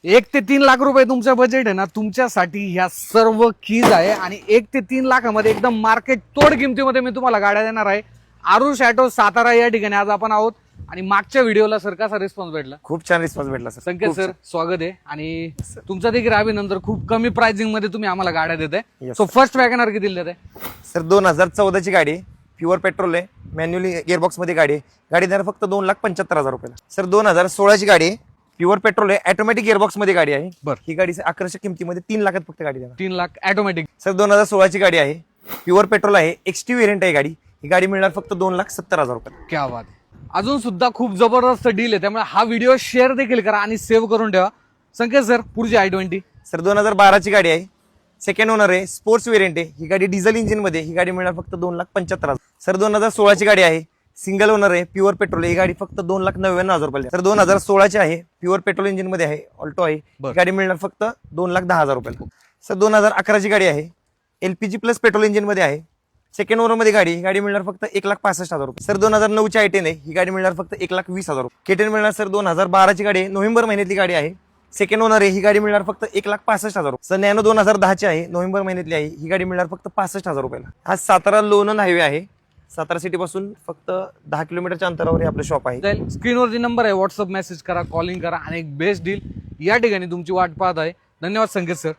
1 ते 3 लाख रुपये तुमचं बजेट आहे ना, तुमच्यासाठी ह्या सर्व कीज आहे आणि 1 ते 3 लाखामध्ये एकदम मार्केट तोड किमतीमध्ये मी तुम्हाला गाड्या देणार आहे. आरुष ऑटो सातारा या ठिकाणी आज आपण आहोत आणि मागच्या व्हिडिओला सर कसा रिस्पॉन्स भेटला? खूप छान रिस्पॉन्स भेटला सर. संकेत सर स्वागत आहे आणि तुमचा देखील अभिनंदन. खूप कमी प्राइसिंग मध्ये तुम्ही आम्हाला गाड्या देताय. Yes, सो फर्स्ट वॅगनर किती देताय सर? 2014 ची गाडी आहे, प्युअर पेट्रोल आहे, मॅन्युअली गिअरबॉक्स मध्ये गाडी आहे. गाडी देणार फक्त 2,75,000 रुपयाला. सर 2016 ची गाडी आहे, प्युअर पेट्रोल आहे, ऑटोमॅटिक गिअरबॉक्स मध्ये गाडी आहे. बरं. ही गाडी आकर्षक किमतीमध्ये 3 लाखात फक्त गाडी देणार. 3 लाख ऑटोमॅटिक. सर 2016 ची गाडी आहे, प्युअर पेट्रोल आहे, एक्सटी व्हेरियंट आहे गाडी. ही गाडी मिळणार फक्त 2,70,000 रुपये. क्या बात आहे. अजून सुद्धा खूप जबरदस्त डील आहे, त्यामुळे हा व्हिडिओ शेअर देखील करा आणि सेव्ह करून ठेवा. संकेत सर पुढची i20. सर 2012 ची गाडी आहे, सेकंड ओनर आहे, स्पोर्ट्स व्हेरियंट आहे. ही गाडी डिझेल इंजिन मध्ये. ही गाडी मिळणार फक्त 2,75,000. सर 2016 ची गाडी आहे, सिंगल ओनर आहे, प्युअर पेट्रोल. ही गाडी फक्त 2,99,000 रुपये. सर 2016 ची आहे, प्युअर पेट्रोल इंजिन मध्ये आहे, ऑल्टो आहे. ही गाडी मिळणार फक्त 2,10,000 रुपये. सर 2011 ची गाडी आहे, एलपीजी प्लस पेट्रोल इंजिन मध्ये आहे, सेकंड ओनर मध्ये गाडी. ही गाडी मिळणार फक्त 1,65,000 रुपये. सर 2009 ची i10 आहे, ही गाडी मिळणार फक्त 1,20,000 रुपये. केटेन मिळणार सर 2012 ची गाडी आहे, नोव्हेंबर महिन्यातली गाडी आहे, सेकंड ओनर आहे. ही गाडी मिळणार फक्त 1,65,000 रुपये. सर नॅनो 2010 ची आहे, नोव्हेंबर महिन्यातली आहे. ही गाडी मिळणार फक्त 65,000 रुपयाला. हा सातारा लोणंद हायवे आहे, सातारा सिटी पासून फक्त 10 किलोमीटरच्या अंतरावर हे आपलं शॉप आहे. स्क्रीनवरती नंबर आहे, व्हॉट्सअप मेसेज करा, कॉलिंग करा आणि एक बेस्ट डील या ठिकाणी तुमची वाट पाहत आहे. धन्यवाद संकेत सर.